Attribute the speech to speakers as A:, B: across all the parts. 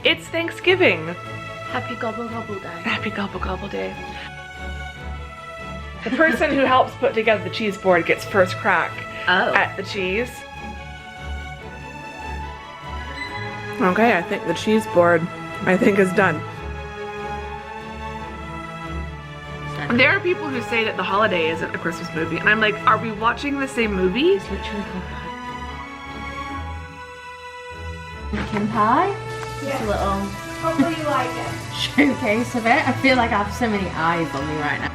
A: It's Thanksgiving.
B: Happy Gobble Gobble Day.
A: Happy Gobble Gobble Day. The person who helps put together the cheese board gets first crack at the cheese. Okay, I think the cheese board, is done. There are people who say that The Holiday isn't a Christmas movie, and I'm like, are we watching the same movie?
B: It's literally called pumpkin pie. Just a little
C: Hopefully you like it.
B: showcase of it. I feel like I have so many eyes on me right now.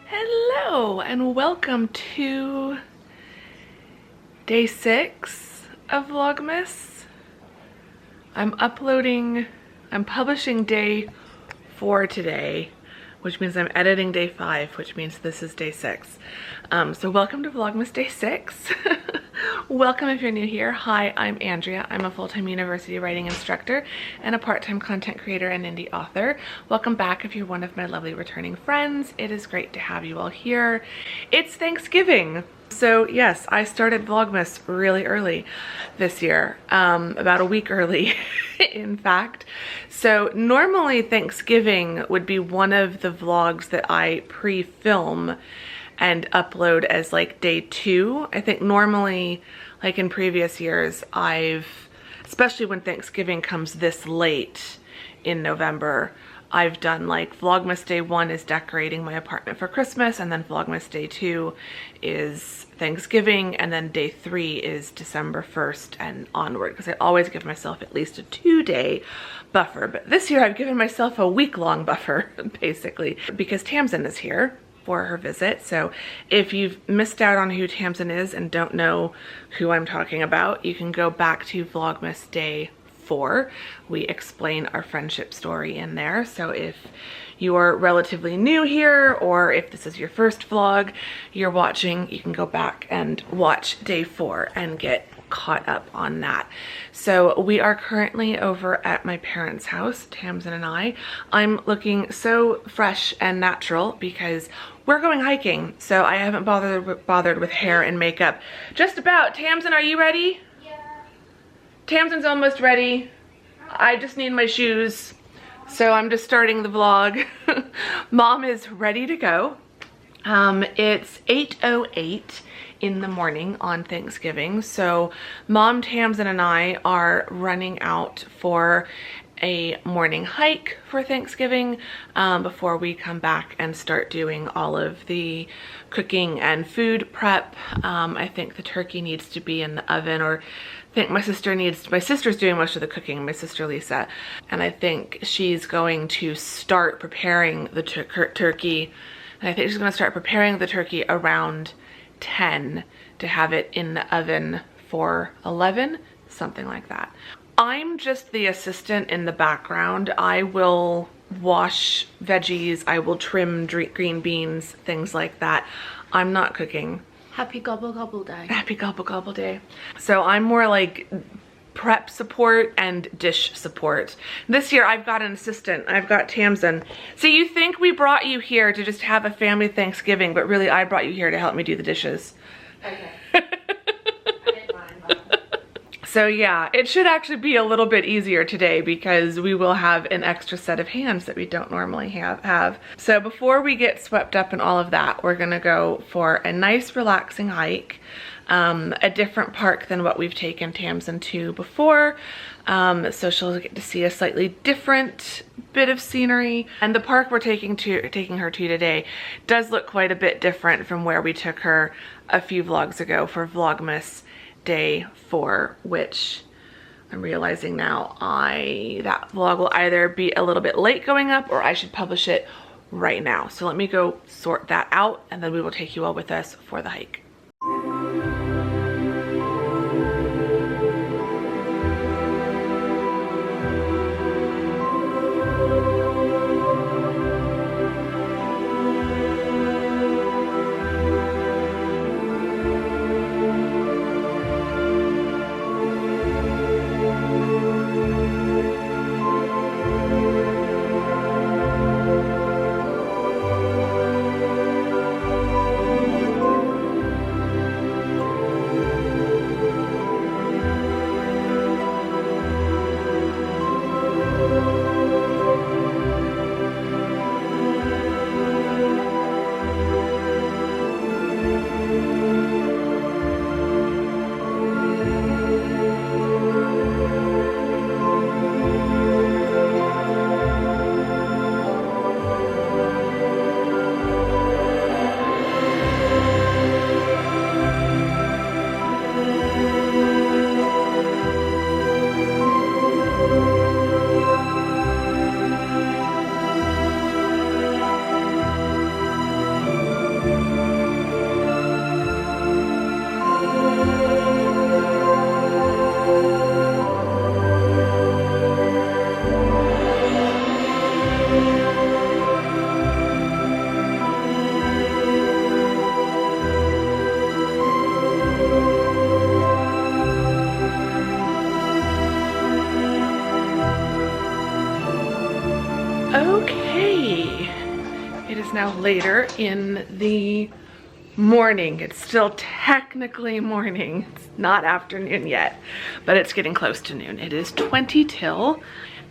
A: Hello, and welcome to day 6 of Vlogmas. I'm publishing day 4 today, which means I'm editing day 5, which means this is day 6. So welcome to Vlogmas day 6. Welcome if you're new here. Hi, I'm Andrea. I'm a full-time university writing instructor and a part-time content creator and indie author. Welcome back if you're one of my lovely returning friends. It is great to have you all here. It's Thanksgiving. So yes, I started Vlogmas really early this year, about a week early, in fact. So normally Thanksgiving would be one of the vlogs that I pre-film and upload as like day 2. I think normally, like in previous years, especially when Thanksgiving comes this late in November, I've done like Vlogmas day 1 is decorating my apartment for Christmas, and then Vlogmas day 2 is Thanksgiving, and then day 3 is December 1st and onward, because I always give myself at least a 2-day buffer. But this year I've given myself a week-long buffer, basically, because Tamzin is here for her visit. So if you've missed out on who Tamzin is and don't know who I'm talking about, you can go back to Vlogmas day 4. We explain our friendship story in there. So if you're relatively new here, or if this is your first vlog you're watching, you can go back and watch day 4 and get caught up on that. So we are currently over at my parents' house, Tamzin and I. I'm looking so fresh and natural because we're going hiking, so I haven't bothered with hair and makeup. Just about. Tamzin, are you ready?
C: Yeah.
A: Tamzin's almost ready. I just need my shoes, so I'm just starting the vlog. Mom is ready to go. It's 8:08 in the morning on Thanksgiving, so Mom, Tamzin, and I are running out for a morning hike for Thanksgiving before we come back and start doing all of the cooking and food prep. I think the turkey needs to be in the oven, or I think my sister's doing most of the cooking, my sister Lisa, and I think she's going to start preparing the turkey, and I think she's going to start preparing the turkey around 10 to have it in the oven for 11, something like that. I'm just the assistant in the background. I will wash veggies, I will trim green beans, things like that. I'm not cooking.
B: Happy Gobble Gobble Day.
A: Happy Gobble Gobble Day. So I'm more like prep support and dish support. This year I've got an assistant. I've got Tamzin. So you think we brought you here to just have a family Thanksgiving, but really I brought you here to help me do the dishes.
B: Okay.
A: So yeah, it should actually be a little bit easier today because we will have an extra set of hands that we don't normally have. So before we get swept up in all of that, we're gonna go for a nice relaxing hike, a different park than what we've taken Tamzin to before. So she'll get to see a slightly different bit of scenery. And the park we're taking her to today does look quite a bit different from where we took her a few vlogs ago for Vlogmas day 4, which I'm realizing now that vlog will either be a little bit late going up, or I should publish it right now. So let me go sort that out, and then we will take you all with us for the hike. Okay, it is now later in the morning. It's still technically morning. It's not afternoon yet, but it's getting close to noon. It is 20 till,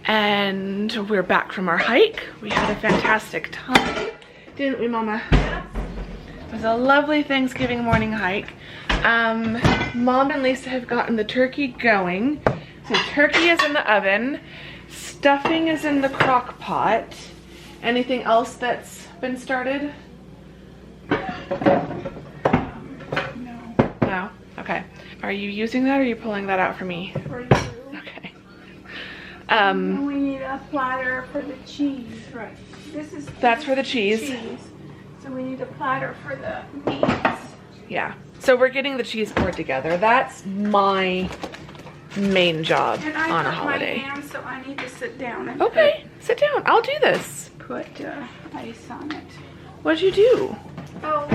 A: and we're back from our hike. We had a fantastic time, didn't we, Mama? It was a lovely Thanksgiving morning hike. Mom and Lisa have gotten the turkey going. So turkey is in the oven. Stuffing is in the crock pot. Anything else that's been started? No? Okay. Are you using that or are you pulling that out for me?
C: For you.
A: Okay.
C: And we need a platter for the cheese. Right.
A: That's for the cheese.
C: So we need a platter for the meats.
A: Yeah. So we're getting the cheese board together. That's my main job on a holiday.
C: My hand, so I need to sit down and
A: Okay, sit down. I'll do this.
C: put ice on it.
A: What'd you do?
C: Oh,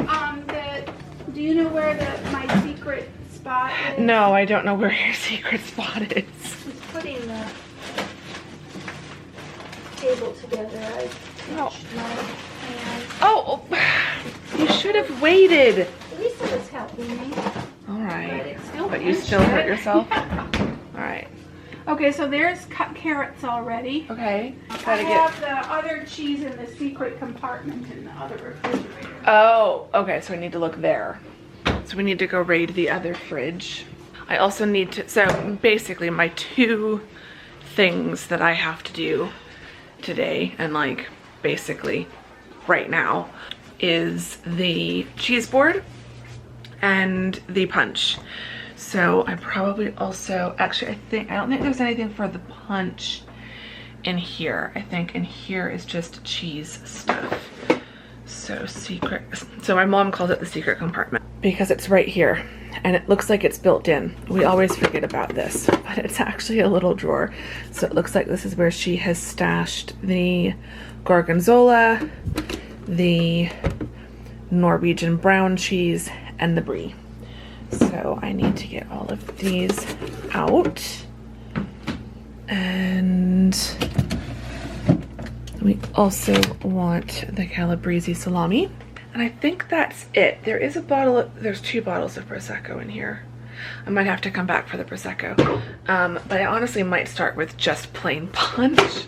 C: do you know where my secret spot is?
A: No, I don't know where your secret spot is.
C: I was putting the table together. I touched my hand.
A: Oh, you should have waited.
C: Lisa was helping me.
A: All right.
C: But
A: But you still hurt yourself? All right.
C: Okay, so there's cut carrots already.
A: Okay.
C: I
A: Gotta
C: have the other cheese in the secret compartment in the other refrigerator.
A: Oh, okay, so I need to look there. So we need to go raid the other fridge. I also need to, so basically my two things that I have to do today, and like basically right now, is the cheese board and the punch. So I probably also, actually I don't think there's anything for the punch in here. I think in here is just cheese stuff. So secret, so my mom calls it the secret compartment because it's right here and it looks like it's built in. We always forget about this, but it's actually a little drawer. So it looks like this is where she has stashed the gorgonzola, the Norwegian brown cheese, and the brie. So I need to get all of these out. And we also want the calabrese salami. And I think that's it. There is a bottle, there's 2 bottles of Prosecco in here. I might have to come back for the Prosecco. But I honestly might start with just plain punch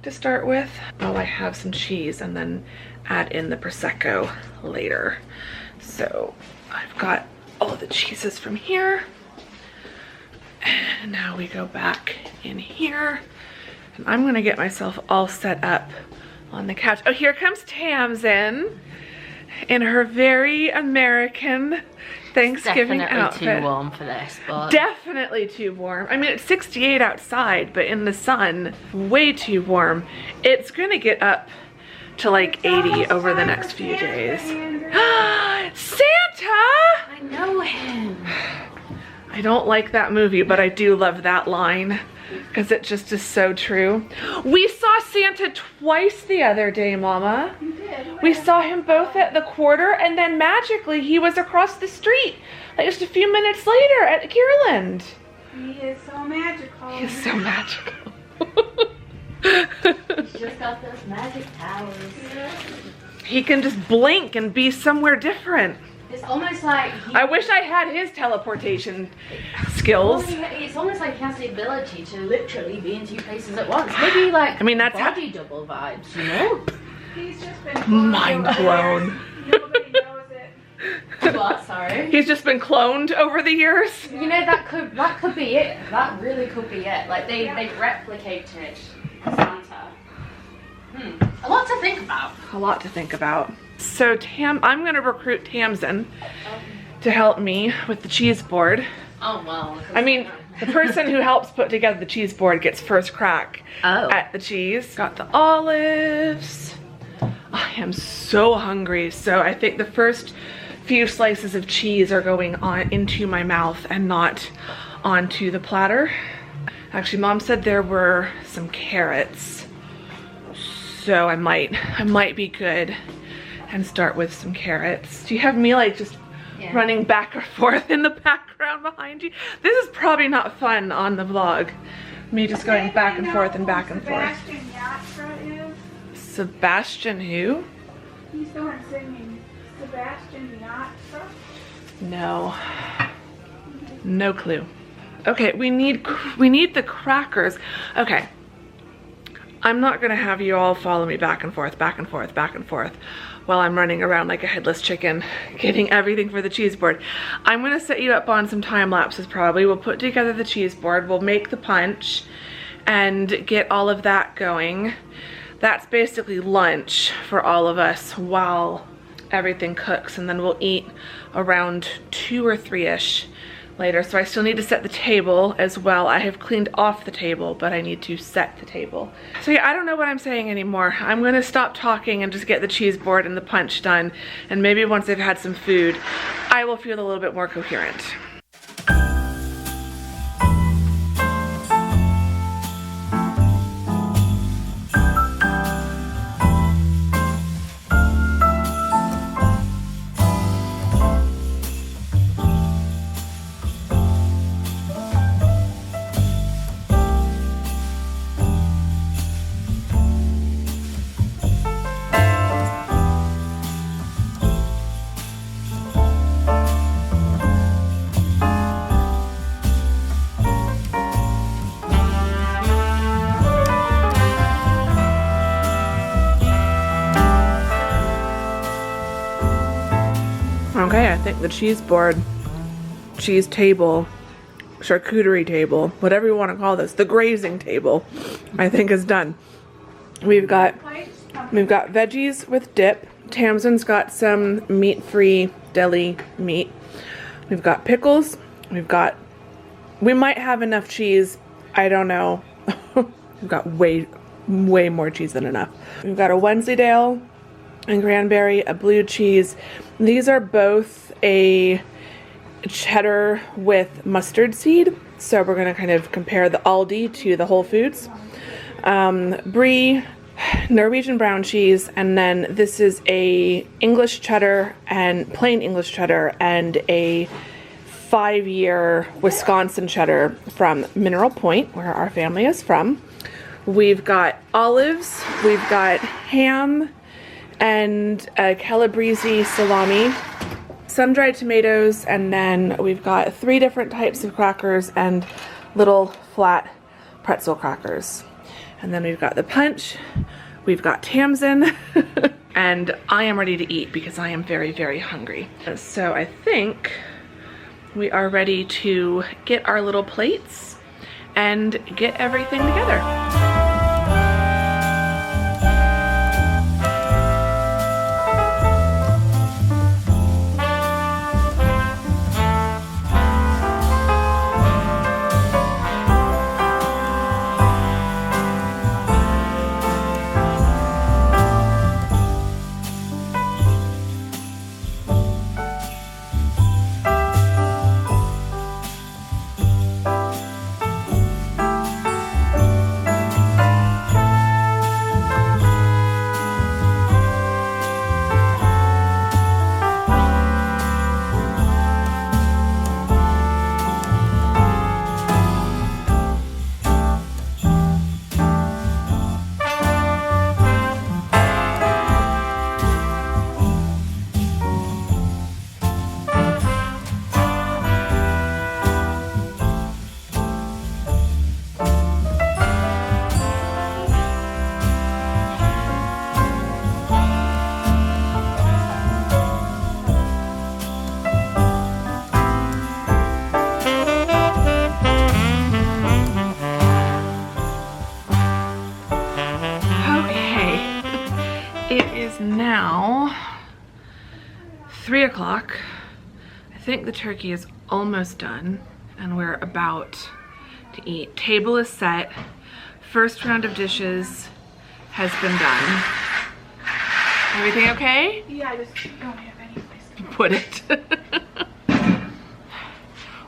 A: to start with. Oh, I have some cheese and then add in the Prosecco later. So I've got all the cheeses from here. And now we go back in here. And I'm gonna get myself all set up on the couch. Oh, here comes Tamzin in her very American Thanksgiving outfit.
B: Definitely too warm for this, but
A: definitely too warm. I mean, it's 68 outside, but in the sun, way too warm. It's gonna get up to like 80 over the next few days. Santa!
B: I know him.
A: I don't like that movie, but I do love that line because it just is so true. We saw Santa twice the other day, Mama.
C: You did?
A: We saw him both at the quarter, and then magically he was across the street, like just a few minutes later at Kierland.
C: He is so magical.
A: He is so magical.
B: He's just got those magic powers.
A: He can just blink and be somewhere different.
B: It's almost like
A: I wish I had his teleportation skills.
B: It's almost like he has the ability to literally be in 2 places at once. Maybe like
A: I mean, that's
B: body double vibes, you know?
C: He's just been
A: Mind blown.
C: Nobody knows it.
B: What? Sorry.
A: He's just been cloned over the years.
B: You know, that could be it. That really could be it. Like they've replicated Santa. A lot to think about.
A: A lot to think about. So I'm gonna recruit Tamzin to help me with the cheese board.
B: Oh well.
A: I mean, the person who helps put together the cheese board gets first crack at the cheese. Got the olives. I am so hungry. So I think the first few slices of cheese are going on into my mouth and not onto the platter. Actually, Mom said there were some carrots. So I might be good and start with some carrots. Do you have me like just running back or forth in the background behind you? This is probably not fun on the vlog. Me just going back and forth and back and forth.
C: Sebastian Yatra is?
A: Sebastian who?
C: He's the one singing. Sebastian Yatra?
A: No. No clue. Okay, we need the crackers. Okay. I'm not gonna have you all follow me back and forth, back and forth, back and forth while I'm running around like a headless chicken getting everything for the cheese board. I'm gonna set you up on some time lapses probably. We'll put together the cheese board, we'll make the punch and get all of that going. That's basically lunch for all of us while everything cooks, and then we'll eat around 2 or 3-ish later. So I still need to set the table as well. I have cleaned off the table, but I need to set the table. So yeah, I don't know what I'm saying anymore. I'm gonna stop talking and just get the cheese board and the punch done, and maybe once I've had some food, I will feel a little bit more coherent. Okay, I think the cheese board, cheese table, charcuterie table, whatever you want to call this, the grazing table, I think is done. We've got veggies with dip. Tamzin's got some meat-free deli meat. We've got pickles. We might have enough cheese. I don't know. We've got way more cheese than enough. We've got a Wensleydale and cranberry, a blue cheese. These are both a cheddar with mustard seed. So we're gonna kind of compare the Aldi to the Whole Foods. Brie, Norwegian brown cheese, and then this is a English cheddar and plain English cheddar and a 5-year Wisconsin cheddar from Mineral Point, where our family is from. We've got olives, we've got ham, and a calabrese salami, sun-dried tomatoes, and then we've got 3 different types of crackers and little flat pretzel crackers. And then we've got the punch, we've got Tamzin, and I am ready to eat because I am very, very hungry. So I think we are ready to get our little plates and get everything together. Now 3 o'clock. I think the turkey is almost done and we're about to eat. Table is set. First round of dishes has been done. Everything okay?
C: Yeah, I just don't have any place to
A: Put it.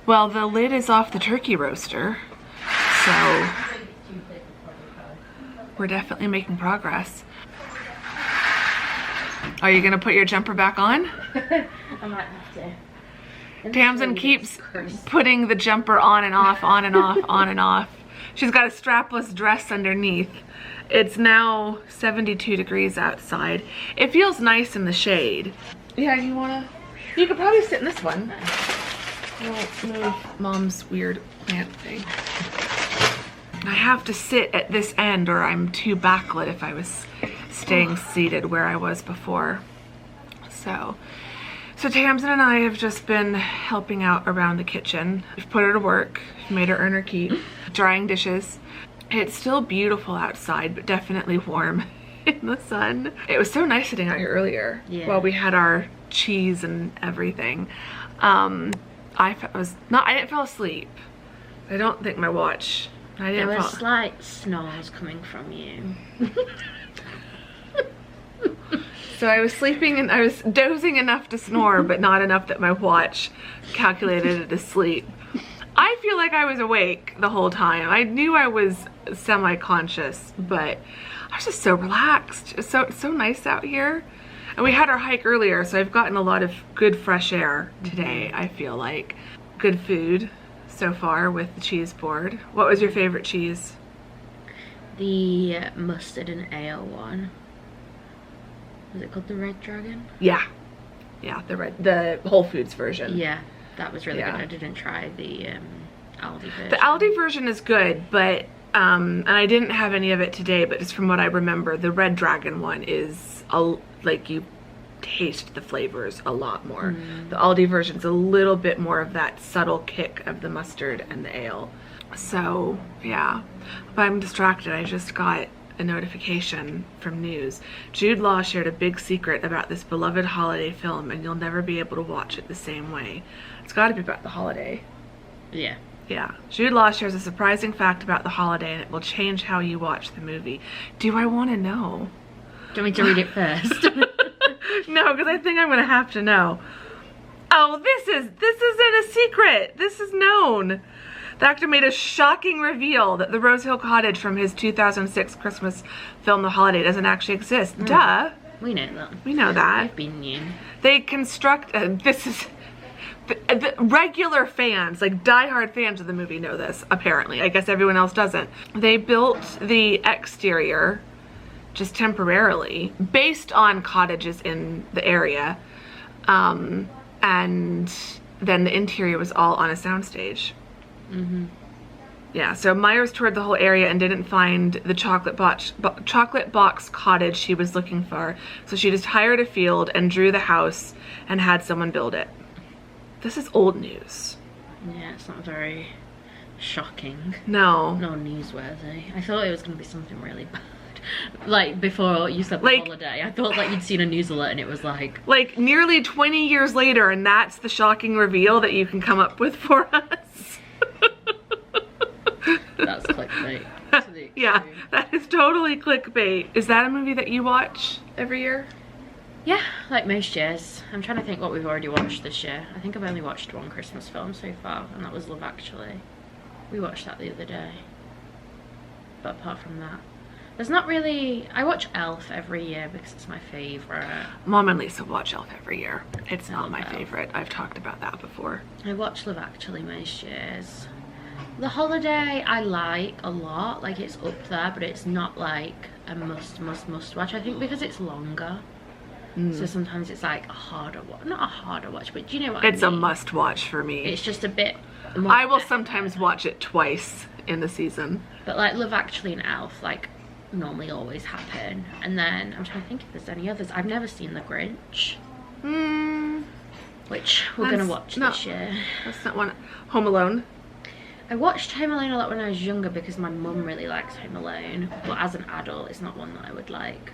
A: Well, the lid is off the turkey roaster, so we're definitely making progress. Are you gonna put your jumper back on?
B: I might have to.
A: Tamzin keeps putting the jumper on and off, on and off, on and off. She's got a strapless dress underneath. It's now 72 degrees outside. It feels nice in the shade. Yeah, you could probably sit in this one. We'll move Mom's weird plant thing. I have to sit at this end or I'm too backlit if I was staying seated where I was before. So Tamzin and I have just been helping out around the kitchen. We've put her to work, made her earn her keep, drying dishes. It's still beautiful outside, but definitely warm in the sun. It was so nice sitting out here earlier while we had our cheese and everything. I didn't fall asleep. I don't think my watch.
B: There were slight snores coming from you.
A: So I was sleeping and I was dozing enough to snore, but not enough that my watch calculated it as sleep. I feel like I was awake the whole time. I knew I was semi-conscious, but I was just so relaxed. It's so nice out here. And we had our hike earlier, so I've gotten a lot of good fresh air today, I feel like. Good food so far with the cheese board. What was your favorite cheese?
B: The mustard and ale one. Was it called the Red Dragon?
A: Yeah. Yeah, the Whole Foods version.
B: Yeah, that was really good. I didn't try the Aldi version.
A: The Aldi version is good, but and I didn't have any of it today, but just from what I remember, the Red Dragon one is like you taste the flavors a lot more. The Aldi version's a little bit more of that subtle kick of the mustard and the ale. So yeah, but I'm distracted. I just got a notification from news. Jude Law shared a big secret about this beloved holiday film, and you'll never be able to watch it the same way. It's got to be about the holiday.
B: Yeah.
A: Yeah. Jude Law shares a surprising fact about the holiday, and it will change how you watch the movie. Do I want to know?
B: Do you want me to read it first?
A: No, because I think I'm going to have to know. Oh, this isn't a secret. This is known. The actor made a shocking reveal that the Rose Hill Cottage from his 2006 Christmas film The Holiday doesn't actually exist. Duh.
B: We know that.
A: We know that.
B: I've been new.
A: They construct, this is, the regular fans, like diehard fans of the movie know this, apparently. I guess everyone else doesn't. They built the exterior just temporarily based on cottages in the area. And then the interior was all on a soundstage. Yeah, so Myers toured the whole area and didn't find the chocolate box cottage she was looking for. So she just hired a field and drew the house and had someone build it. This is old news.
B: Yeah, it's not very shocking.
A: No.
B: No newsworthy. I thought it was going to be something really bad. Like, before you said the holiday, I thought like you'd seen a news alert and it was like
A: nearly 20 years later, and that's the shocking reveal that you can come up with for us.
B: That's clickbait.
A: Yeah, that is totally clickbait. Is that a movie that you watch every year?
B: Yeah, like most years. I'm trying to think what we've already watched this year. I think I've only watched one Christmas film so far, and that was Love Actually. We watched that the other day. But apart from that, there's not really... I watch Elf every year because it's my favourite.
A: Mom and Lisa watch Elf every year. It's not my favourite. I've talked about that before.
B: I watch Love Actually most years. The Holiday I like a lot. Like, it's up there, but it's not like a must watch. I think because it's longer. So sometimes it's like a harder watch. Not a harder watch, but do you know what I mean?
A: It's a must watch for me.
B: It's just a bit more...
A: I will sometimes watch it twice in the season.
B: But like Love Actually and Elf, like, normally always happen. And then I'm trying to think if there's any others. I've never seen The Grinch, which we're gonna watch this year.
A: That's not one. Home Alone.
B: I watched Home Alone a lot when I was younger because my mum really likes Home Alone, but as an adult it's not one that I would like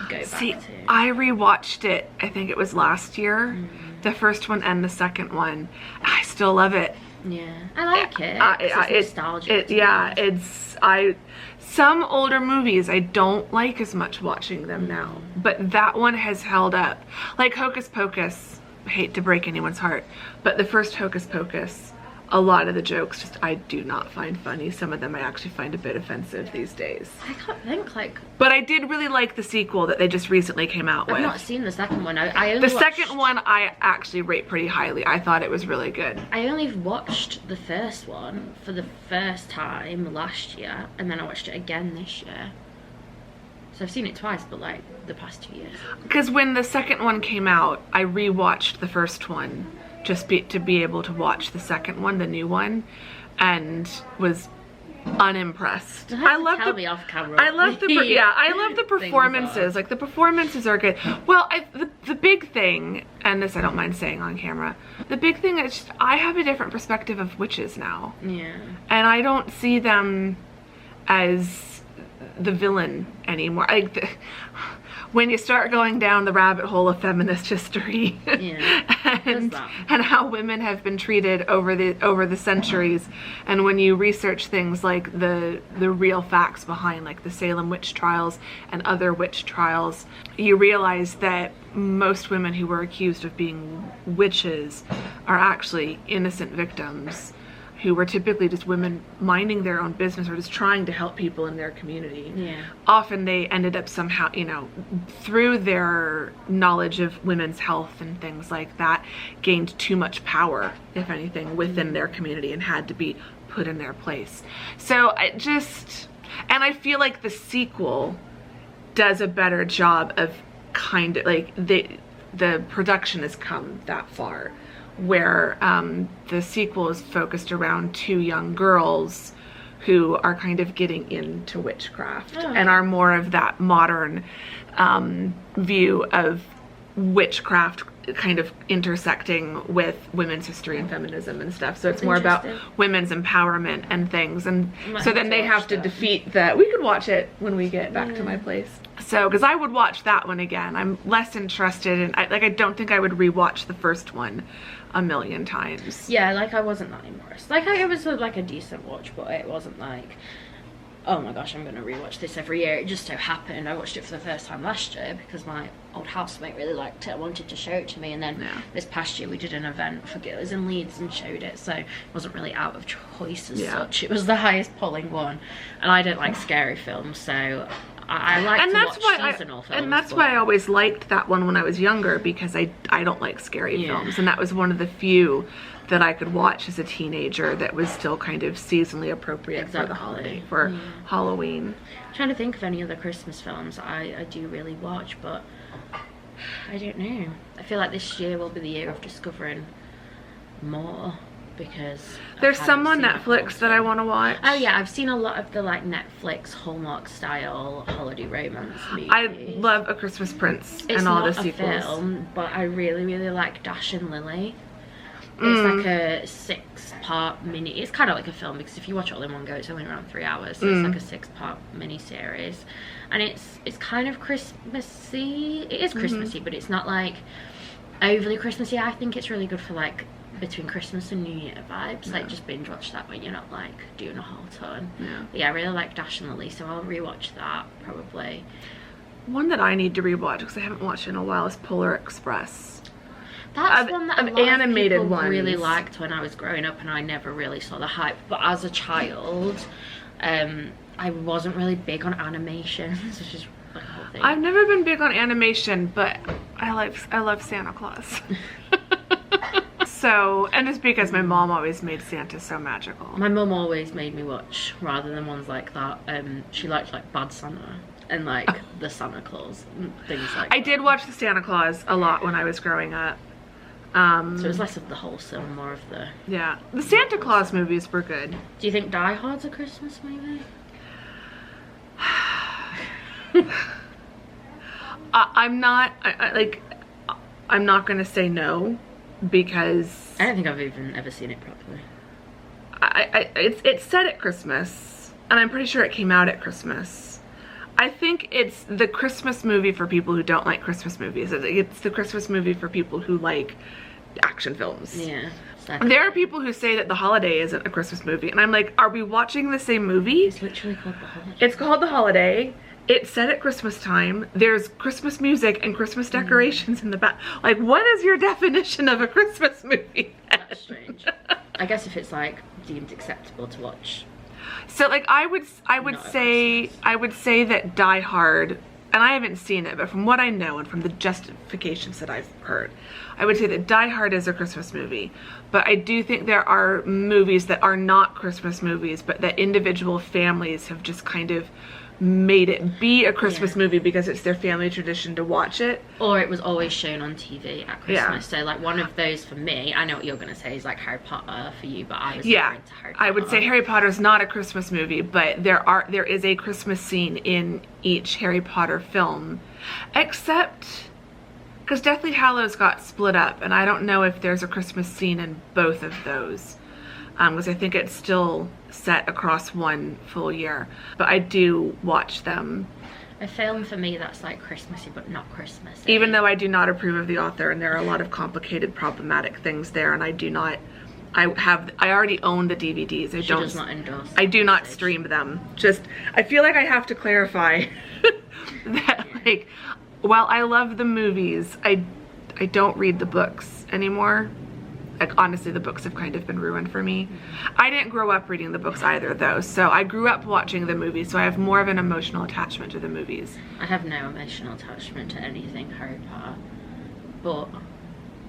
B: go back to.
A: I rewatched it, I think it was last year, the first one and the second one. I still love it.
B: Yeah, I like it. It's nostalgic.
A: Some older movies I don't like as much watching them now, but that one has held up. Like Hocus Pocus, I hate to break anyone's heart, but the first Hocus Pocus a lot of the jokes just I do not find funny. Some of them I actually find a bit offensive these days.
B: I can't think, like...
A: But I did really like the sequel that they just recently came out with.
B: I've not seen the second one. I only
A: the second one I actually rate pretty highly. I thought it was really good.
B: I only watched the first one for the first time last year, and then I watched it again this year. So I've seen it twice, but like the past 2 years.
A: Because when the second one came out, I rewatched the first one just to be able to watch the second one, the new one, and was unimpressed. I love the
B: off camera.
A: I love the I love the performances. Like the performances are good. Well, the big thing, and this I don't mind saying on camera, the big thing is just, I have a different perspective of witches now.
B: Yeah.
A: And I don't see them as the villain anymore. Like when you start going down the rabbit hole of feminist history, and how women have been treated over the centuries, and when you research things like the real facts behind like the Salem witch trials and other witch trials, you realize that most women who were accused of being witches are actually innocent victims who were typically just women minding their own business or just trying to help people in their community.
B: Yeah.
A: Often they ended up somehow, you know, through their knowledge of women's health and things like that, gained too much power, if anything, within their community and had to be put in their place. So and I feel like the sequel does a better job of kind of like the production has come that far, where the sequel is focused around two young girls who are kind of getting into witchcraft and are more of that modern view of witchcraft kind of intersecting with women's history and feminism and stuff. So it's more about women's empowerment and things. And so then they have to defeat we could watch it when we get back to my place. So, because I would watch that one again. I'm less interested in, I don't think I would rewatch the first one a million times.
B: Yeah, like I wasn't that impressed. Like it was like a decent watch, but it wasn't like, oh my gosh, I'm going to rewatch this every year. It just so happened I watched it for the first time last year because my old housemate really liked it. I wanted to show it to me, and then this past year we did an event, I forget, it was in Leeds, and showed it, so it wasn't really out of choice as such. It was the highest polling one, and I don't like scary films, so I like to watch seasonal films. And that's why
A: I always liked that one when I was younger, because I don't like scary films, and that was one of the few that I could watch as a teenager that was still kind of seasonally appropriate for the holiday, for Halloween.
B: I'm trying to think of any other Christmas films I do really watch, but I don't know. I feel like this year will be the year of discovering more, because
A: there's some on Netflix that I want to watch.
B: Oh yeah, I've seen a lot of the like Netflix Hallmark style holiday romance movies.
A: I love A Christmas Prince and all the sequels.
B: It's not a film, but I really like Dash and Lily. It's like a 6-part mini. It's kind of like a film, because if you watch it all in one go, it's only around 3 hours. So it's like a 6-part mini series, and it's kind of Christmassy. It is Christmassy, but it's not like overly Christmassy. I think it's really good for like between Christmas and New Year vibes. Like just binge watch that when you're not like doing a whole ton. But yeah, I really like Dash and Lily, so I'll rewatch that probably.
A: One that I need to rewatch because I haven't watched it in a while is Polar Express.
B: That's one that a lot animated of people really liked when I was growing up, and I never really saw the hype. But as a child, I wasn't really big on animations, which is like a whole thing.
A: I've never been big on animation, but I love Santa Claus. So, and just because my mom always made Santa so magical.
B: My mom always made me watch, rather than ones like that, she liked like Bad Santa and like the Santa Claus and things like that.
A: I did watch the Santa Claus a lot when I was growing up.
B: So it was less of the wholesome, more of the...
A: Yeah. The Santa Claus movies were good.
B: Do you think Die Hard's a Christmas movie?
A: I'm not gonna say no, because
B: I don't think I've even ever seen it properly.
A: It's set at Christmas, and I'm pretty sure it came out at Christmas. I think it's the Christmas movie for people who don't like Christmas movies. It's the Christmas movie for people who like action films.
B: Yeah.
A: There are people who say that The Holiday isn't a Christmas movie, and I'm like, are we watching the same movie?
B: It's literally called The Holiday.
A: It's called The Holiday. It's set at Christmas time. There's Christmas music and Christmas decorations in the back. Like, what is your definition of a Christmas movie?
B: That's strange. I guess if it's like deemed acceptable to watch.
A: So like I would say that Die Hard, and I haven't seen it, but from what I know and from the justifications that I've heard, I would say that Die Hard is a Christmas movie. But I do think there are movies that are not Christmas movies, but that individual families have just kind of made it be a Christmas movie because it's their family tradition to watch it.
B: Or it was always shown on TV at Christmas.
A: Yeah.
B: So like one of those for me, I know what you're going to say is like Harry Potter for you, but I was never into Harry Potter.
A: I would say Harry Potter is not a Christmas movie, but there is a Christmas scene in each Harry Potter film, except because Deathly Hallows got split up, and I don't know if there's a Christmas scene in both of those, because I think it's still set across one full year. But I do watch them.
B: A film for me that's like Christmassy but not Christmassy.
A: Even though I do not approve of the author, and there are a lot of complicated, problematic things there, and I already own the DVDs.
B: She does not endorse.
A: I do not stream them. Just, I feel like I have to clarify that, like, while I love the movies, I don't read the books anymore. Like, honestly, the books have kind of been ruined for me. I didn't grow up reading the books either, though, so I grew up watching the movies, so I have more of an emotional attachment to the movies.
B: I have no emotional attachment to anything Harry Potter, but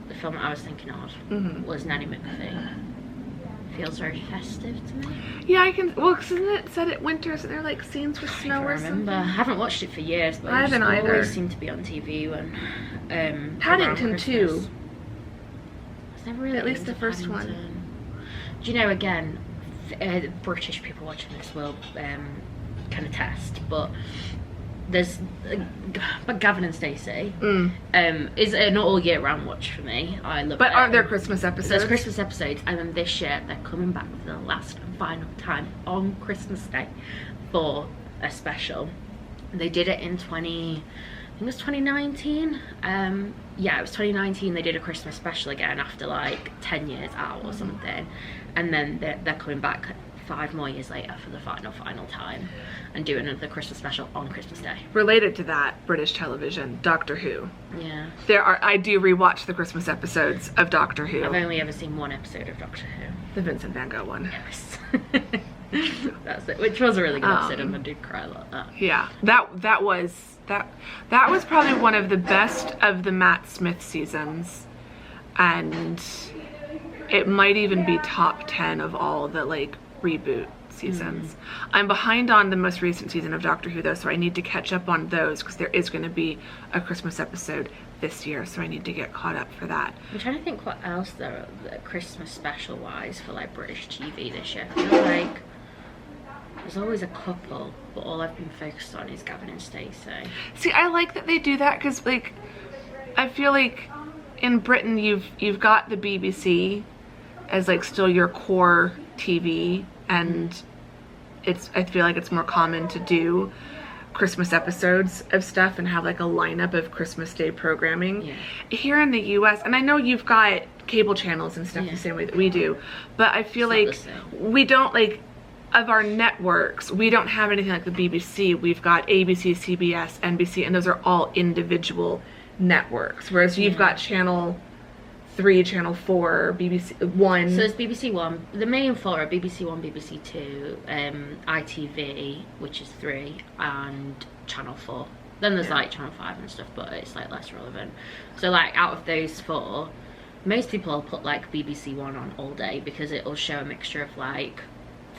B: the film I was thinking of was Nanny McPhee. Feels very festive to me.
A: Yeah, I can. Well, isn't it set at winter? Isn't there like scenes with snow or something?
B: I haven't watched it for years, but
A: I haven't either.
B: Always seemed to be on TV when.
A: Paddington too.
B: Never really
A: at least the first one.
B: Do you know, again, British people watching this will kind of test, but there's but Gavin and Stacey is an all year round watch for me. I love it.
A: But aren't there Christmas episodes?
B: There's Christmas episodes, and then this year they're coming back for the last and final time on Christmas Day for a special. They did it in I think it was 2019. Yeah, it was 2019. They did a Christmas special again after like 10 years out or something, and then they're coming back 5 more years later for the final time and doing another Christmas special on Christmas Day.
A: Related to that, British television, Doctor Who.
B: Yeah.
A: I do rewatch the Christmas episodes of Doctor Who.
B: I've only ever seen one episode of Doctor Who.
A: The Vincent Van Gogh one.
B: Yes. That's it. Which was a really good episode, and I did cry a lot.
A: Yeah, that was probably one of the best of the Matt Smith seasons, and it might even be top 10 of all the like reboot seasons. I'm behind on the most recent season of Doctor Who though, so I need to catch up on those because there is going to be a Christmas episode this year, so I need to get caught up for that.
B: I'm trying to think what else there are Christmas special wise for like British TV this year. I feel like there's always a couple, but all I've been focused on is Gavin and Stacey.
A: See, I like that they do that because like I feel like in Britain you've got the BBC as like still your core TV, and I feel like it's more common to do Christmas episodes of stuff and have like a lineup of Christmas Day programming. Yeah. Here in the US, and I know you've got cable channels and stuff the same way that we do, but I feel like we don't like, of our networks, we don't have anything like the BBC. We've got ABC, CBS, NBC, and those are all individual networks. Whereas you've got Channel 3, Channel 4, BBC 1.
B: So there's BBC 1. The main 4 are BBC 1, BBC 2, ITV, which is 3, and Channel 4. Then there's like Channel 5 and stuff, but it's like less relevant. So like out of those 4, most people will put like BBC 1 on all day because it'll show a mixture of like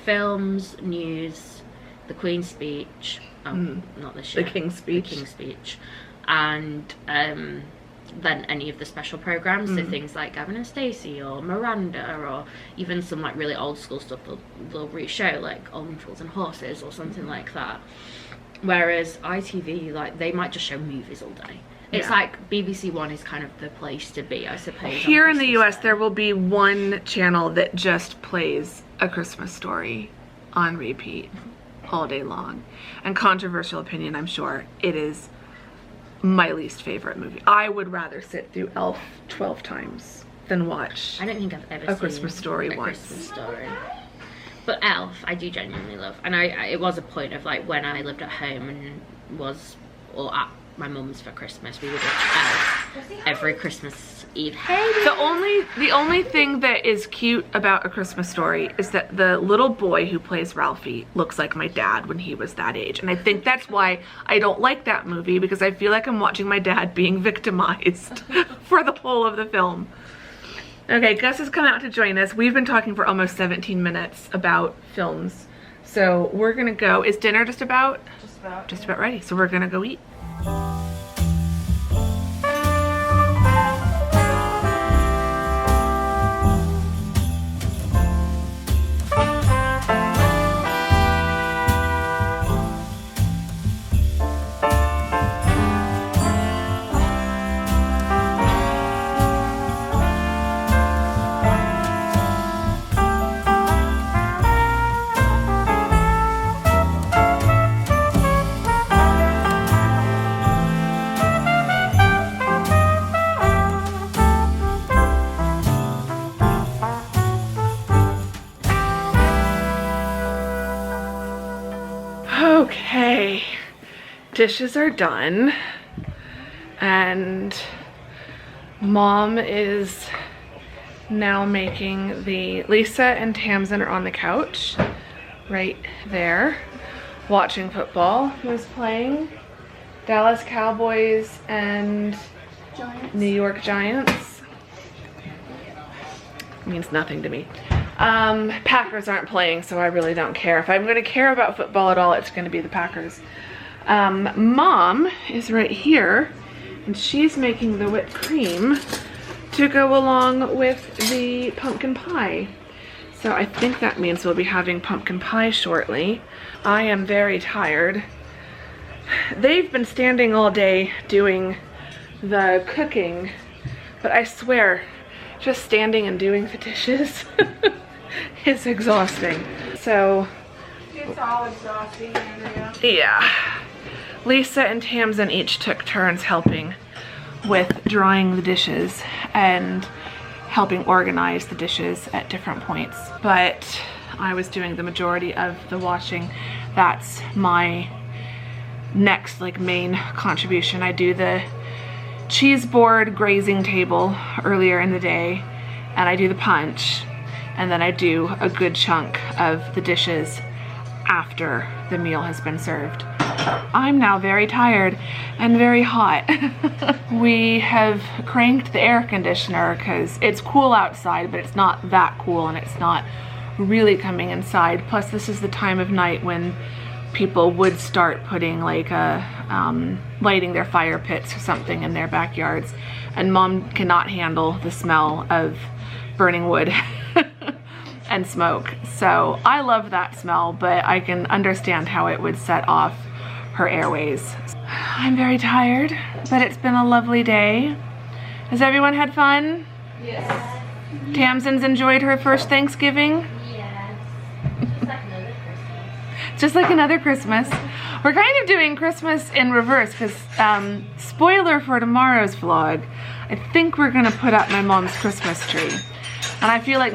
B: films, news, the Queen's speech, not this year,
A: the King's speech,
B: and then any of the special programs, so things like Gavin and Stacey or Miranda, or even some like really old school stuff they'll re-show, like Only Fools and Horses or something like that. Whereas ITV, like they might just show movies all day. It's like BBC 1 is kind of the place to be, I suppose.
A: Here in the US, there will be one channel that just plays A Christmas Story on repeat all day long. And controversial opinion, I'm sure, it is my least favorite movie. I would rather sit through Elf 12 times than watch
B: I don't think I've ever
A: A Christmas Story once.
B: Christmas Story. But Elf, I do genuinely love. And it was a point of like when I lived at home and was, or at my mum's for Christmas. We would watch Elf every Christmas Eve. Hey,
A: the only thing that is cute about A Christmas Story is that the little boy who plays Ralphie looks like my dad when he was that age. And I think that's why I don't like that movie, because I feel like I'm watching my dad being victimized for the whole of the film. Okay, Gus has come out to join us. We've been talking for almost 17 minutes about films. So we're gonna go. Is dinner just about? Just about ready. So we're gonna go eat. Okay, dishes are done, and Mom is now making Lisa and Tamzin are on the couch right there watching football. Who's playing? Dallas Cowboys and
C: Giants.
A: New York Giants. Means nothing to me. Packers aren't playing, so I really don't care. If I'm gonna care about football at all, it's gonna be the Packers. Mom is right here, and she's making the whipped cream to go along with the pumpkin pie. So I think that means we'll be having pumpkin pie shortly. I am very tired. They've been standing all day doing the cooking, but I swear, just standing and doing the dishes is exhausting. So
C: It's all exhausting, Andrea.
A: yeah, Lisa and Tamzin each took turns helping with drying the dishes and helping organize the dishes at different points. But I was doing the majority of the washing. That's my next main contribution. I do the cheeseboard grazing table earlier in the day, and I do the punch, and then I do a good chunk of the dishes after the meal has been served. I'm now very tired and very hot. We have cranked the air conditioner because it's cool outside, but it's not that cool, and it's not really coming inside. Plus, this is the time of night when people would start putting lighting their fire pits or something in their backyards, and Mom cannot handle the smell of burning wood and smoke. So I love that smell, but I can understand how it would set off her airways. I'm very tired, but it's been a lovely day. Has everyone had fun?
C: Yes.
A: Tamzin's enjoyed her first Thanksgiving? Just like another Christmas. We're kind of doing Christmas in reverse because, spoiler for tomorrow's vlog, I think we're gonna put up my mom's Christmas tree. And I feel like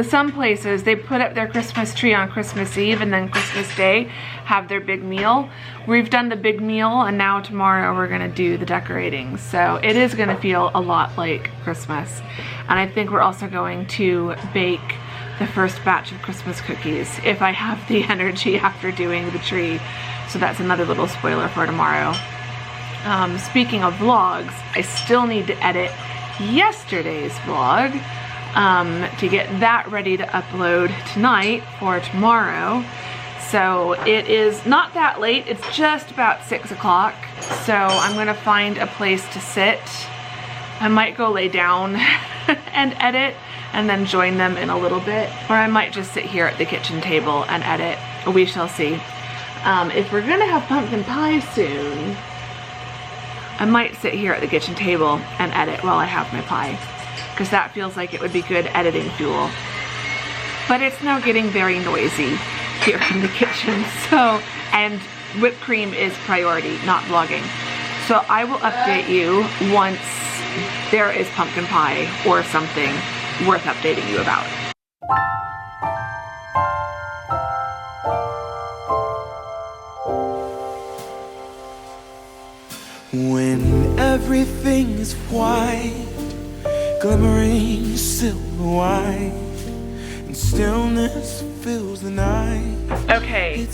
A: some places, they put up their Christmas tree on Christmas Eve, and then Christmas Day have their big meal. We've done the big meal, and now tomorrow we're gonna do the decorating. So it is gonna feel a lot like Christmas. And I think we're also going to bake the first batch of Christmas cookies if I have the energy after doing the tree. So that's another little spoiler for tomorrow. Speaking of vlogs, I still need to edit yesterday's vlog to get that ready to upload tonight for tomorrow. So it is not that late, it's just about 6 o'clock. So I'm gonna find a place to sit. I might go lay down and edit and then join them in a little bit, or I might just sit here at the kitchen table and edit. We shall see. If we're gonna have pumpkin pie soon, I might sit here at the kitchen table and edit while I have my pie, because that feels like it would be good editing fuel. But it's now getting very noisy here in the kitchen, so, and whipped cream is priority, not vlogging. So I will update you once there is pumpkin pie or something worth updating you about.
D: Everything is white, glimmering silver white, and stillness fills the night.
A: Okay,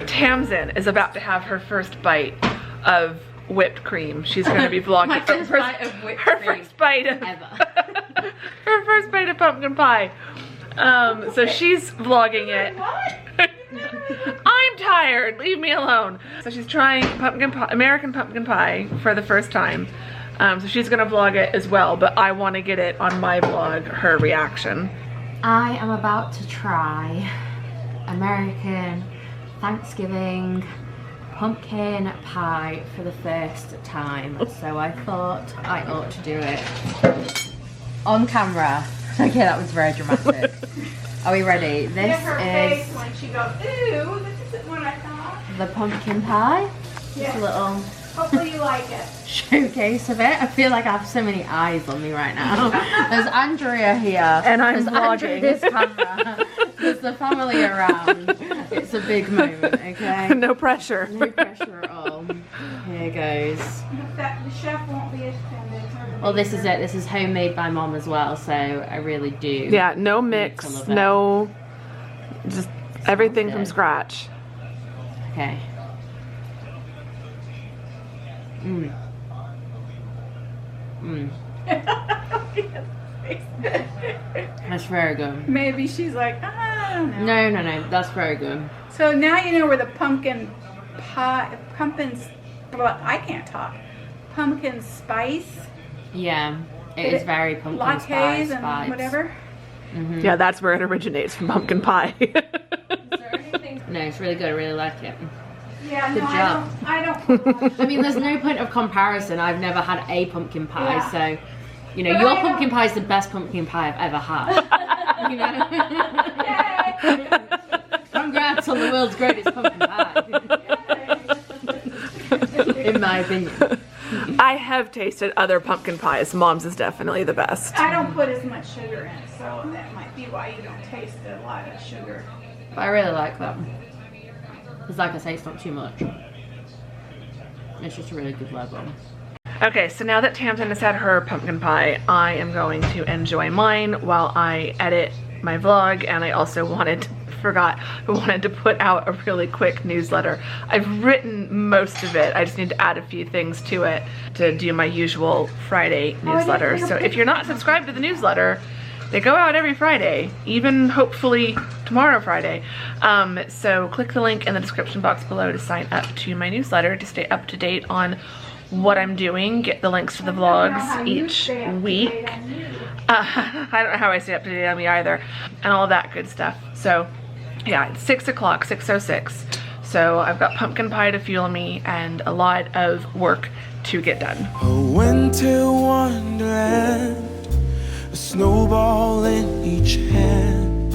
A: Tamzin is about to have her first bite of whipped cream. She's going to be vlogging
B: My first bite of whipped cream
A: first bite of
B: ever.
A: her first bite of pumpkin pie. So she's vlogging it. I'm tired, leave me alone. So she's trying pumpkin pie, American pumpkin pie for the first time. So she's gonna vlog it as well, but I wanna get it on my vlog, her reaction.
B: I am about to try American Thanksgiving pumpkin pie for the first time. So I thought I ought to do it on camera. Okay, that was very dramatic. Are we ready? This
C: her
B: is
C: face when she goes, ooh, this isn't what I thought.
B: the pumpkin pie.
C: Yes.
B: Just a little
C: Hopefully you like it.
B: showcase of it. I feel like I have so many eyes on me right now. There's Andrea here.
A: And I'm
B: There's Andrea,
A: vlogging.
B: this camera. There's the family around. It's a big moment, okay?
A: No pressure.
B: No pressure at all. Here goes.
C: The chef won't be offended.
B: Well, this is it. This is homemade by Mom as well, so I really do.
A: Yeah, no
B: need to
A: mix,
B: love it.
A: no, just everything from
B: good.
A: scratch.
B: Okay. Mmm. Mmm. That's very good.
C: Maybe she's like, I don't know.
B: No. That's very good.
C: So now you know where the pumpkin spice,
B: Yeah, it is very pumpkin spice
C: lattes and
B: vibes.
C: whatever.
B: Mhm.
A: Yeah, that's where it originates, from pumpkin pie.
B: No, it's really good. I really like it.
C: Yeah,
B: Good
C: no,
B: job.
C: I don't.
B: I mean, there's no point of comparison. I've never had a pumpkin pie,
C: Yeah.
B: so you know,
C: But
B: your
C: I
B: pumpkin pie is the best pumpkin pie I've ever had. You know.
C: Yay.
B: Congrats on the world's greatest pumpkin pie. In my opinion.
A: I have tasted other pumpkin pies. Mom's is definitely the best.
C: I don't put as much sugar in it, so that might be why you don't taste a lot of sugar.
B: But I really like that. Because like I say, it's not too much. It's just a really good level.
A: Okay, so now that Tamzin has had her pumpkin pie, I am going to enjoy mine while I edit my vlog, and I also wanted to put out a really quick newsletter. I've written most of it. I just need to add a few things to it to do my usual Friday newsletter. So if you're not subscribed to the newsletter, they go out every Friday, even hopefully tomorrow Friday. So click the link in the description box below to sign up to my newsletter to stay up to date on what I'm doing, get the links to the vlogs each week. I don't know how I stay up to date on me either, and all that good stuff. So yeah, it's 6 o'clock, 6:06. So I've got pumpkin pie to fuel me and a lot of work to get done.
D: A winter wonderland, a snowball in each hand.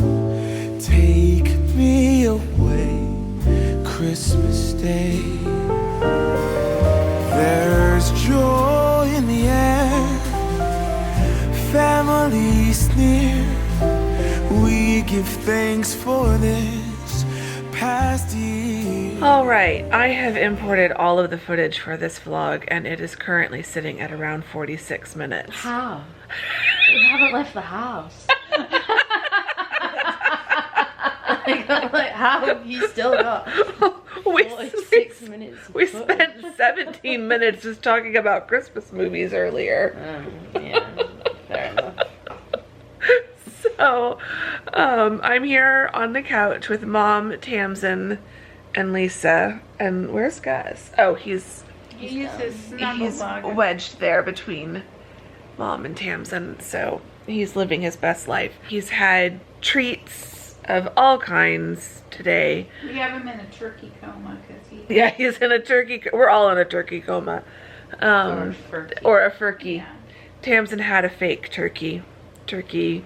D: Take me away, Christmas Day. There's joy in the air, family's near. We give thanks for this past year.
A: All right, I have imported all of the footage for this vlog, and it is currently sitting at around 46 minutes.
B: How? We haven't left the house. Like, how have you still got 46 minutes?
A: We spent 17 minutes just talking about Christmas movies earlier.
B: Yeah, fair enough.
A: So, I'm here on the couch with Mom, Tamzin, and Lisa. And where's Gus? Oh, he's wedged there between Mom and Tamzin. So he's living his best life. He's had treats of all kinds today.
C: We have him in a turkey coma because he.
A: Yeah, he's in a turkey. We're all in a turkey coma. Or a furky.
C: Yeah.
A: Tamzin had a fake turkey. Turkey-ish.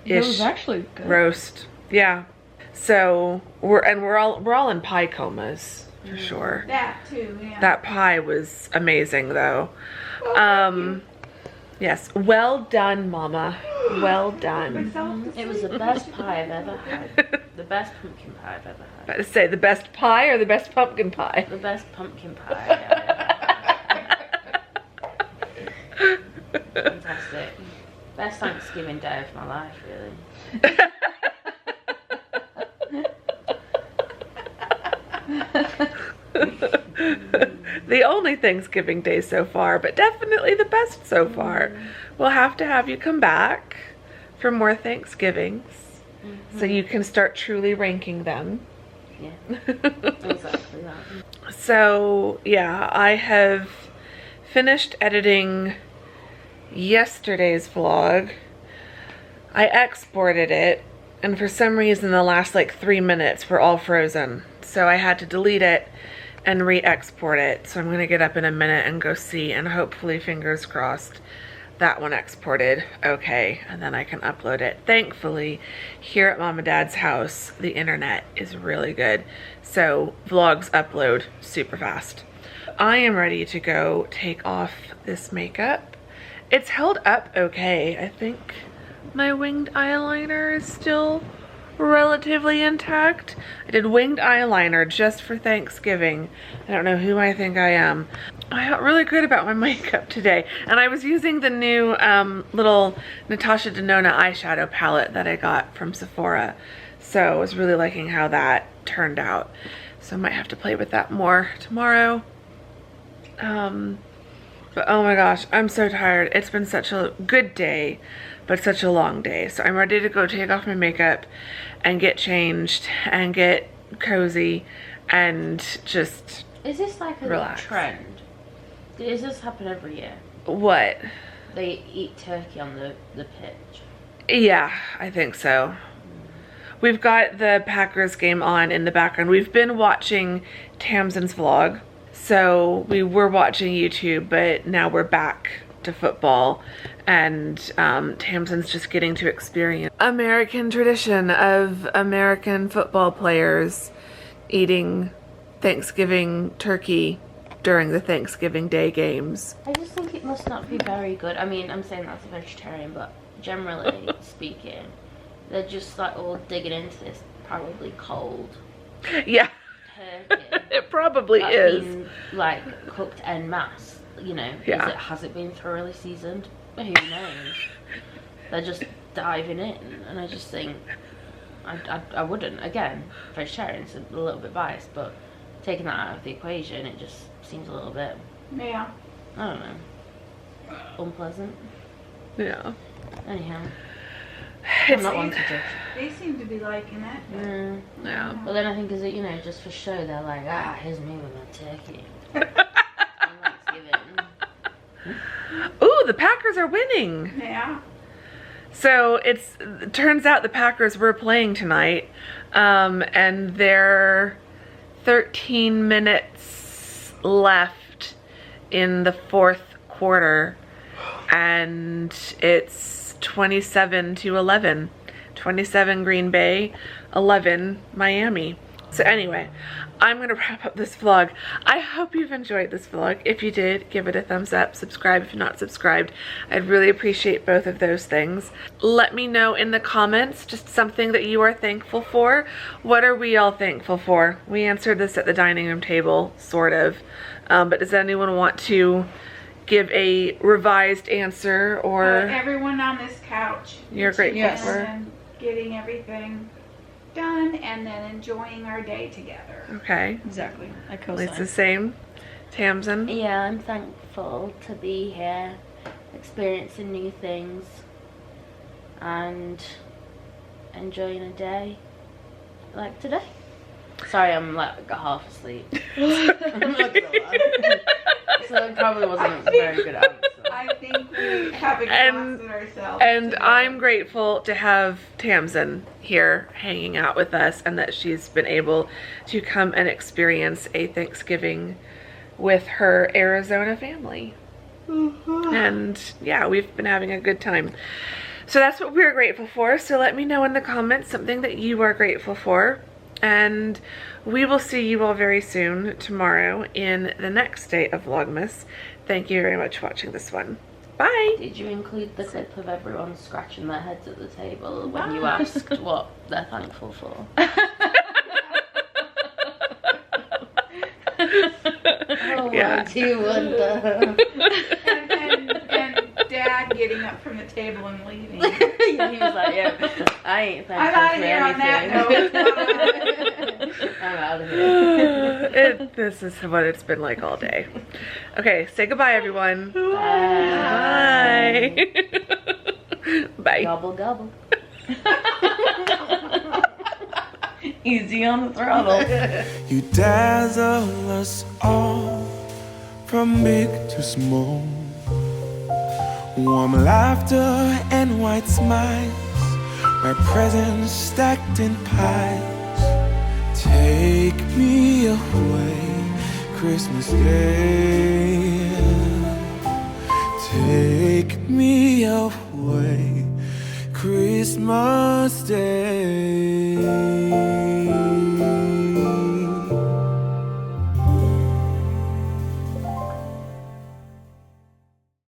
B: It was actually good.
A: Roast. Yeah. So we're all in pie comas for sure.
C: That too, yeah.
A: That pie was amazing though. Yes. Well done, Mama. Well done.
B: It was the best pie I've ever had. The best pumpkin pie I've ever had.
A: About to say the best pie or the best pumpkin pie?
B: The best pumpkin pie I've ever had. Fantastic. Best Thanksgiving day of my life, really.
A: The only Thanksgiving day so far, but definitely the best so far. We'll have to have you come back for more Thanksgivings so you can start truly ranking them.
B: Yeah, exactly that.
A: So yeah, I have finished editing yesterday's vlog. I exported it, and for some reason the last like 3 minutes were all frozen. So I had to delete it and re-export it. So I'm gonna get up in a minute and go see, and hopefully, fingers crossed, that one exported okay, and then I can upload it. Thankfully, here at Mom and Dad's house, the internet is really good, so vlogs upload super fast. I am ready to go take off this makeup. It's held up okay. I think my winged eyeliner is still relatively intact. I did winged eyeliner just for Thanksgiving. I don't know who I think I am. I felt really good about my makeup today, and I was using the new little Natasha Denona eyeshadow palette that I got from Sephora, so I was really liking how that turned out. So I might have to play with that more tomorrow. But oh my gosh, I'm so tired. It's been such a good day, but such a long day. So I'm ready to go take off my makeup and get changed and get cozy and just
B: Is this like a
A: relax.
B: trend? Does this happen every year?
A: What?
B: They eat turkey on the pitch.
A: Yeah, I think so. We've got the Packers game on in the background. We've been watching Tamzin's vlog. So we were watching YouTube, but now we're back to football, and Tamzin's just getting to experience American tradition of American football players eating Thanksgiving turkey during the Thanksgiving Day games.
B: I just think it must not be very good. I mean, I'm saying that's a vegetarian, but generally speaking, they're just like all digging into this probably cold
A: Yeah.
B: turkey.
A: It probably
B: That's
A: is.
B: been, like, cooked en masse, you know.
A: Yeah.
B: Has it been thoroughly seasoned? Who knows? They're just diving in, and I just think I wouldn't. Again, vegetarian's a little bit biased, but taking that out of the equation, it just seems a little bit,
C: Yeah.
B: I don't know, unpleasant.
A: Yeah.
B: Anyhow,
A: It's
B: I'm not one to judge.
C: They seem to be liking it.
A: Yeah.
B: But then I think, is it, you know, just for show, they're like, here's me with my turkey. On Thanksgiving.
A: Ooh, the Packers are winning.
C: Yeah.
A: So it turns out the Packers were playing tonight, and they're 13 minutes left in the fourth quarter, and it's 27-11. 27 Green Bay, 11 Miami. So anyway, I'm gonna wrap up this vlog. I hope you've enjoyed this vlog. If you did, give it a thumbs up, subscribe if you're not subscribed. I'd really appreciate both of those things. Let me know in the comments just something that you are thankful for. What are we all thankful for? We answered this at the dining room table, sort of. But does anyone want to give a revised answer, or
C: Everyone on this couch.
A: you're grateful for?
C: And getting everything done, and then enjoying our day together.
A: Okay.
E: Exactly. I
A: It's the
E: co-sign.
A: same. Tamzin?
B: Yeah, I'm thankful to be here, experiencing new things, and enjoying a day like today. Sorry, I'm like half asleep. I'm not gonna lie. So it probably wasn't a very good answer.
C: I think we have
A: And-
C: exhausted ourselves.
A: And
C: today.
A: I'm grateful to have Tamzin here hanging out with us, and that she's been able to come and experience a Thanksgiving with her Arizona family. And yeah, we've been having a good time. So that's what we're grateful for. So let me know in the comments something that you are grateful for. And we will see you all very soon tomorrow in the next day of Vlogmas. Thank you very much for watching this one. Bye!
B: Did you include the clip of everyone scratching their heads at the table when you asked what they're thankful for? Oh,
A: Yeah.
B: I do wonder.
C: and Dad getting up from the table and leaving.
B: Yeah, he was like, yeah, I ain't
C: I'm
B: thankful
C: out
B: for
C: of here on that
B: anything.
C: note.
B: I'm out of here.
A: This is what it's been like all day. Okay, say goodbye, everyone.
B: Bye.
A: Bye. Bye.
B: Gobble, gobble. Easy on the throttle.
D: You dazzle us all, from big to small. Warm laughter and white smiles, my presents stacked in piles. Take me away, Christmas Day. Take me away, Christmas Day.